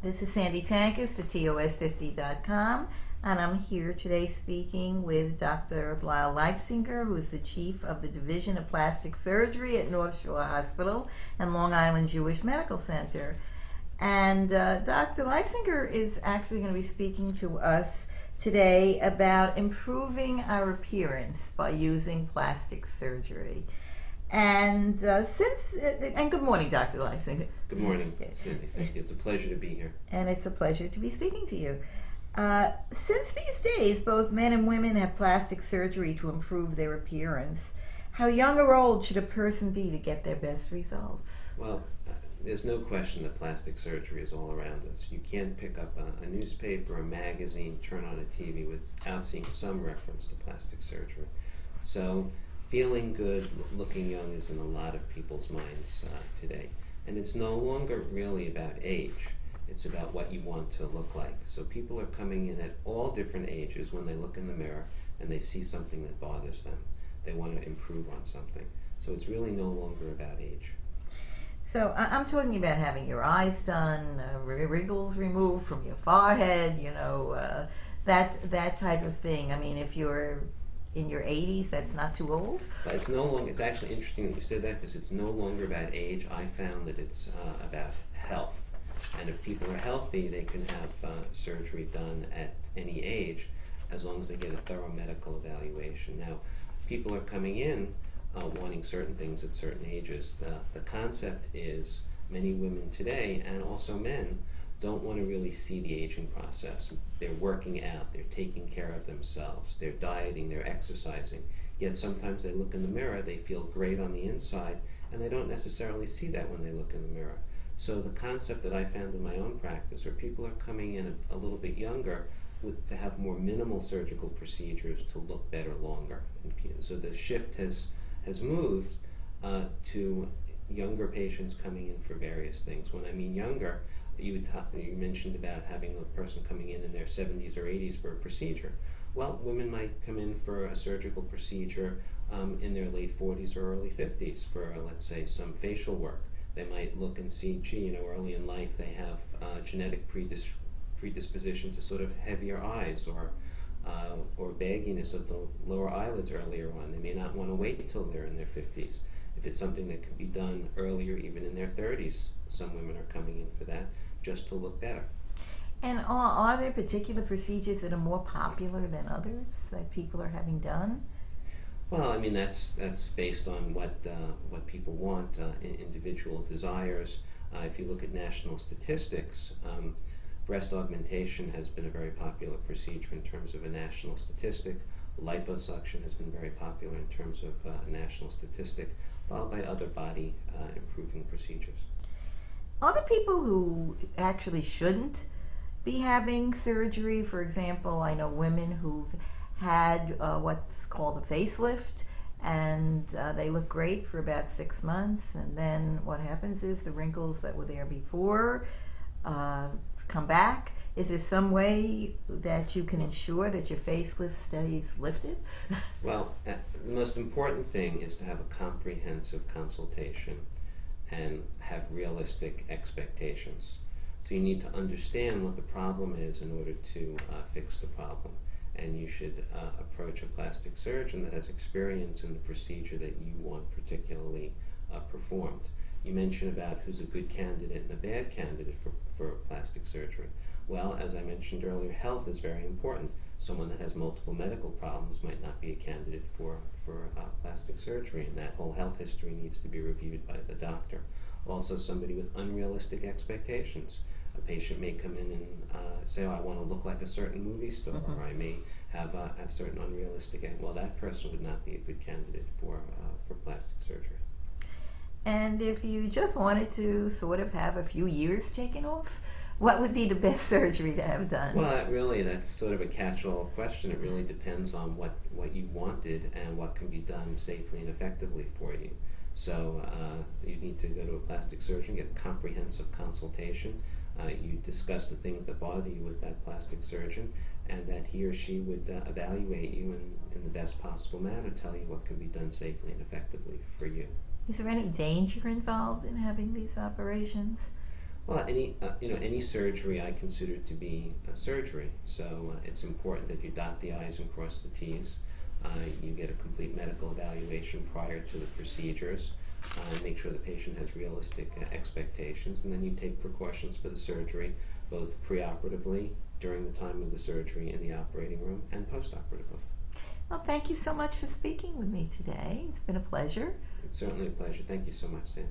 This is Sandy Tankus to TOS50.com, and I'm here today speaking with Dr. Leipziger, who is the chief of the Division of Plastic Surgery at North Shore Hospital and Long Island Jewish Medical Center. And Dr. Leipziger is actually going to be speaking to us today about improving our appearance by using plastic surgery. And and good morning, Dr. Leipziger. Good morning, Cindy. Thank you. It's a pleasure to be here. And it's a pleasure to be speaking to you. Since these days, both men and women have plastic surgery to improve their appearance, how young or old should a person be to get their best results? Well, there's no question that plastic surgery is all around us. You can't pick up a newspaper, a magazine, turn on a TV without seeing some reference to plastic surgery. So feeling good, looking young is in a lot of people's minds today. And it's no longer really about age. It's about what you want to look like. So people are coming in at all different ages when they look in the mirror and they see something that bothers them. They want to improve on something. So it's really no longer about age. So I'm talking about having your eyes done, wrinkles removed from your forehead, that type of thing. I mean, if you're in your 80s, that's not too old? But it's no longer, it's actually interesting that you said that because it's no longer about age. I found that it's about health. And if people are healthy, they can have surgery done at any age as long as they get a thorough medical evaluation. Now, people are coming in wanting certain things at certain ages. The concept is many women today, and also men, don't want to really see the aging process. They're working out, they're taking care of themselves, they're dieting, they're exercising. Yet sometimes they look in the mirror, they feel great on the inside, and they don't necessarily see that when they look in the mirror. So the concept that I found in my own practice, where people are coming in a little bit younger to have more minimal surgical procedures to look better longer. So the shift has moved to younger patients coming in for various things. When I mean younger, you mentioned about having a person coming in their 70s or 80s for a procedure. Well, women might come in for a surgical procedure in their late 40s or early 50s for, let's say, some facial work. They might look and see, early in life they have genetic predisposition to sort of heavier eyes or bagginess of the lower eyelids earlier on. They may not want to wait until they're in their 50s. If it's something that can be done earlier, even in their 30s, some women are coming in for that just to look better. And are there particular procedures that are more popular than others that people are having done? Well, I mean, that's based on what people want, individual desires. If you look at national statistics, breast augmentation has been a very popular procedure in terms of a national statistic. Liposuction has been very popular in terms of a national statistic, followed by other body improving procedures. Are there people who actually shouldn't be having surgery? For example, I know women who've had what's called a facelift, and they look great for about 6 months, and then what happens is the wrinkles that were there before come back. Is there some way that you can ensure that your facelift stays lifted? Well, the most important thing is to have a comprehensive consultation and have realistic expectations. So you need to understand what the problem is in order to fix the problem. And you should approach a plastic surgeon that has experience in the procedure that you want particularly performed. You mentioned about who's a good candidate and a bad candidate for plastic surgery. Well, as I mentioned earlier, health is very important. Someone that has multiple medical problems might not be a candidate for plastic surgery, and that whole health history needs to be reviewed by the doctor. Also, somebody with unrealistic expectations. A patient may come in and say, I want to look like a certain movie star, or I may have certain unrealistic, well, that person would not be a good candidate for plastic surgery. And if you just wanted to sort of have a few years taken off, what would be the best surgery to have done? Well, that's sort of a catch-all question. It really depends on what you wanted and what can be done safely and effectively for you. So you need to go to a plastic surgeon, get a comprehensive consultation. You discuss the things that bother you with that plastic surgeon, and that he or she would evaluate you in the best possible manner, tell you what can be done safely and effectively for you. Is there any danger involved in having these operations? Well, any surgery I consider to be a surgery. So it's important that you dot the I's and cross the T's. You get a complete medical evaluation prior to the procedures. Make sure the patient has realistic expectations, and then you take precautions for the surgery, both preoperatively, during the time of the surgery in the operating room, and postoperatively. Well, thank you so much for speaking with me today. It's been a pleasure. It's certainly a pleasure. Thank you so much, Sandy.